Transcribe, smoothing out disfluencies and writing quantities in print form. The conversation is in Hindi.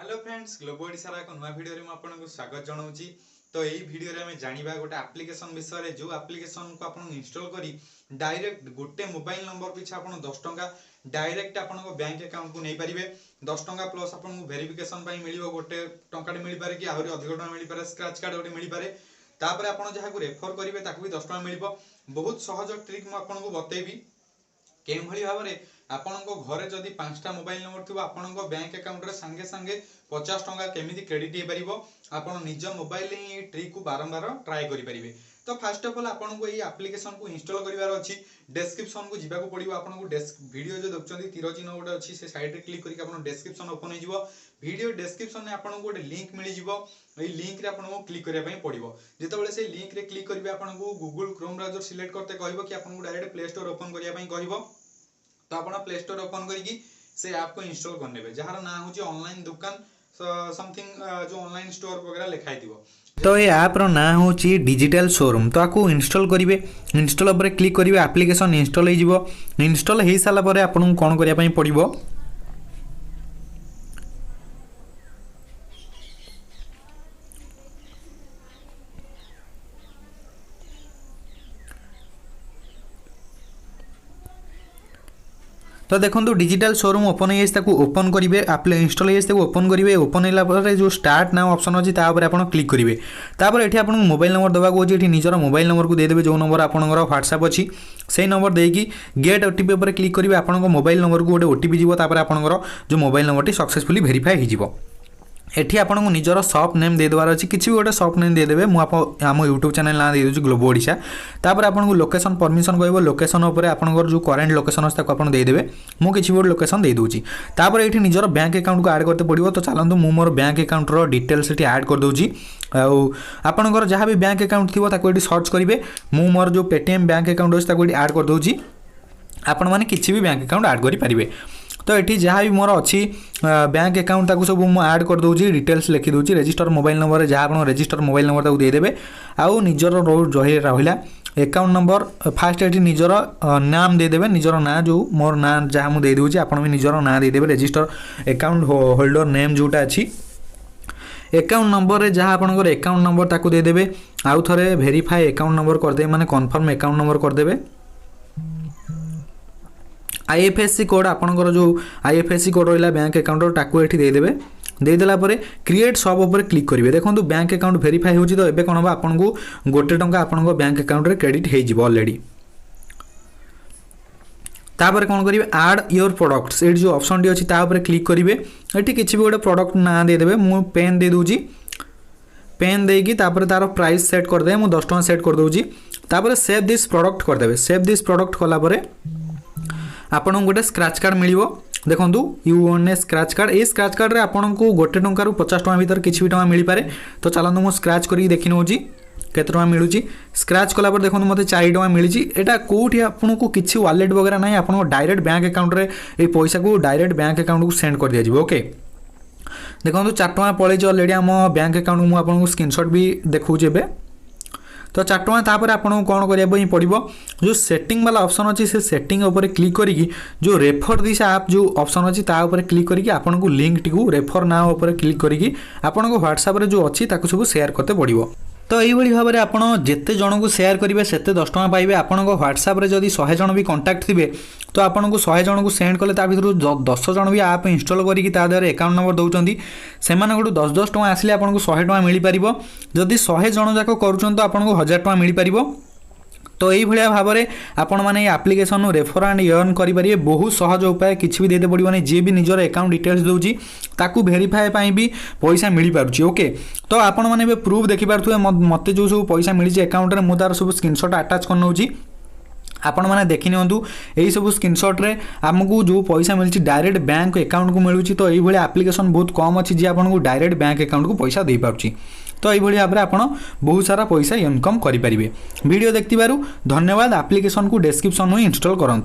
हेलो फ्रेंड्स, ग्लोबो ओडिशा एक नया वीडियो रे आपको स्वागत जनाऊँ। तो यही वीडियो रे जानिबा गोटे एप्लिकेशन विषय रे, जो एप्लिकेशन को आपन इंस्टॉल करी डायरेक्ट गोटे मोबाइल नंबर पिछा आपन 10 टंका डायरेक्ट आपन बैंक अकाउंट को नहीं पारिबे। 10 टंका प्लस आपन वेरिफिकेशन पई मिलिबो, गोटे टंका मिल पारे कि आहुरी अधिक टंका मिल पारे, स्क्रैच कार्ड गोटे मिल पारे। तापर आपन जहा को रेफर करिवे ताकू भी 10 टंका मिलिबो। बहुत सहज ट्रिक म आपन को बतेबी केम भली भाव में आपनको घरे जदि 5टा मोबाइल नंबर थी आपनको बैंक अकाउंट रे संगे संगे 50 टंका केमिति क्रेडिट हो पारिबो। आपण निज मोबाइल ही ट्रिक को बारंबार ट्राई करि परिबे। तो फर्स्ट ऑफ ऑल आपनको ये एप्लिकेशन को इंस्टॉल करिवार अछि। डिस्क्रिप्शन को जिबा को पड़िबो। आपनको वीडियो जो देखछन्ती तीर चिन्ह गोटे अछि, से साइड रे क्लिक करके आपन डिस्क्रिप्शन ओपन हो जिवो। वीडियो डिस्क्रिप्शन में आपनको गोटे लिंक मिल जिवो। एई लिंक रे आपनको क्लिक करिया पई पड़िबो। जेतेबेले से लिंक रे क्लिक करिवे आपनको गूगल क्रोम ब्राउजर सिलेक्ट करते कहइबो कि आपनको डायरेक्ट प्ले स्टोर ओपन करिया पई कहइबो। तो आप प्ले स्टोर ओपन करके से ऐप को इंस्टॉल करने जार ना हूँ ऑनलाइन दुकान समथिंग जो ऑनलाइन स्टोर वगैरह लिखाई दिवो। तो ये ऐप रो ना हूँ डिजिटल शोरूम। तो आपको इंस्टॉल करेंगे, इंस्टॉल पर क्लिक करेंगे, एप्लिकेशन इंस्टॉल हो इंस्टॉल हो सारापर आपको कौन करने पड़ो तो देखो डिजिटल शोरूम ओपन हो ओपन करेंगे, इंस्टॉल हो ओपन करेंगे। ओपन होगा जो स्टार्ट नाउ ऑप्शन अच्छी आप क्लिक करेंगे। तापर ये आपको मोबाइल नंबर देवाक होची, निजर मोबाइल नंबर को देदेवे जो नंबर आपंकर व्हाट्सएप अच्छी से नंबर देकी गेट ओटीपी पर क्लिक करेंगे। आपको मोबाइल नंबर को गोटे ओटीपी जीव, तापर आपंकर जो मोबाइल नंबर सक्सेसफुली वेरीफाई हो। एठी आपको निजर शॉप नेम दे देवार अच्छी, किसी भी गोटे शॉप नेम देदेवे। मुझे आम यूट्यूब चैनल ना दे दूँ ग्लोबो ओडिशा। तापर आपको लोकेशन परमिशन कहब, लोकेशन उपर आपंकर जो करेन्ट लोकेशन अच्छे आप देदेवे। मुझे किसी भी गोटे लोकेशन दे दूँगी। तापर ये निजर बैंक अकाउंट को ऐड करते पड़ो। तो चलते मुझे मोर बैंक अकाउंट डिटेल्स ये ऐड कर दूँगी। आपंकर जहाँ भी बैंक अकाउंट थी ये सर्च करेंगे। मुझे मोर जो पेटीएम बैंक अकाउंट अच्छे ऐड कर दूँगी। आपण मैंने किसी भी बैंक अकाउंट ऐड करेंगे। तो ये जहाँ भी मोर अच्छी बैंक अकाउंट सब मुझे ऐड कर दूँगी, डिटेल्स लिखी दूँगी। रजिस्टर मोबाइल नंबर जहाँ आप रजिस्टर मोबाइल नंबर देदेवे। आउ निजर रहा अकाउंट नंबर फास्ट ये निजर नाम देदेवे। निजर ना जो मोर ना जहाँ मुझे देदे आप निजर ना देदेवे। रजिस्टर अकाउंट होल्डर नेम जोटा अच्छी अकाउंट नंबर रे जहाँ आपंकर अकाउंट नंबर ताकू देदेवे। आउ थे वेरीफाई अकाउंट नंबर करदे माने कन्फर्म अकाउंट नंबर करदेवे। आईएफएससी कोड आपंकर जो आईएफएससी कोड रहा बैंक अकाउंट टाकू ये देदेवे। देदेला क्रिएट सब उपर क्लिक करेंगे। देखो बैंक अकाउंट वेरीफाई हो। तो ये कौन हम आपको गोटे टंका आप बैंक अकाउंट रे क्रेडिट हो ऑलरेडी। तापर कौन करेंगे आड योर प्रोडक्ट्स ये जो ऑप्शन टी अच्छी क्लिक करेंगे। ये किसी भी गोटे प्रोडक्ट ना देदेवे। मुझे पेन दे दूँगी, पेन देकी तापर तार प्राइस सेट करदे। मुझे 10 टंका सेट कर दूँगी। तापर सेव दिस प्रोडक्ट करदे। सेव दिस प्रोडक्ट कलापर आपन गोटे स्क्रैच कार्ड मिल। देखो you one A scratch card. ये स्क्रैच कार्ड रे आपन को गोटे टंका 50 टंका भीतर किसी भी टंका मिल पारे। तो चलते मुझे स्क्रैच करके देखी नौची केते टंका मिलूँ। स्क्रैच कलापर देखो मत 4 टंका मिली। यहाँ कौटी आपको किसी वालेट वगैरह ना, आप डायरेक्ट बैंक अकाउंट रे ये पैसा को डायरेक्ट बैंक अकाउंट को सेंड कर दिया। ओके देखो 4 टंका पलैसे ऑलरेडी आम बैंक अकाउंट को मुझे स्क्रीनशॉट भी देखा। तो 4 टंका तापर आपको कौन करने पड़ो जो सेटिंग वाला ऑप्शन अच्छी से सेटिंग उपर क्लिक करी जो रेफर दिस ऐप जो ऑप्शन अच्छी तापर क्लिक करी आपको लिंक टी रेफर ना उपर क्लिक करी आपको व्हाट्सएप जो अच्छी सब शेयर करते पड़ो। तो यही भाव में आपड़ जिते जन को शेयर करेंगे सेते 10 टंका पाइबे। आपको व्हाट्सएप जदि 100 जन भी कंटाक्ट थे तो आपको 100 जन को सेंड कले भर 10 जन भी आप इंस्टॉल करके अकाउंट नंबर दौरान से 10-10 टंका आसिले आपको 100 टंका मिल पार। जदि 100 जन जाक करुँच तो आपको 1000 टंका मिल पार। तो यही भाव में आपण मैंने एप्लिकेशन रेफर एंड अर्न करेंगे। बहुत सहज उपाय, किसी भी देते पड़ोनी। जी भी निजर अकाउंट डिटेल्स दूसरी ताकू वेरीफाई भी पैसा मिल पार्टी। ओके तो आपण मैंने प्रूफ देखिपे मत जो सब पैसा मिली अकाउंट में मुझे तार सब स्क्रीनशॉट अटैच कर नौची। आपण मैंने देखी नियंतु यही सब स्क्रीनशॉट रे आमको जो पैसा मिली डायरेक्ट बैंक अकाउंट को मिलूँ। तो यही एप्लिकेशन बहुत कम अच्छी जी आपको डायरेक्ट बैंक अकाउंट को पैसा दे पार्टी। तो यही भाव में आप बहुत सारा पैसा इनकम करेंगे। वीडियो देखिबारु धन्यवाद। एप्लिकेशन को डिस्क्रिप्शन में इंस्टॉल करूँ।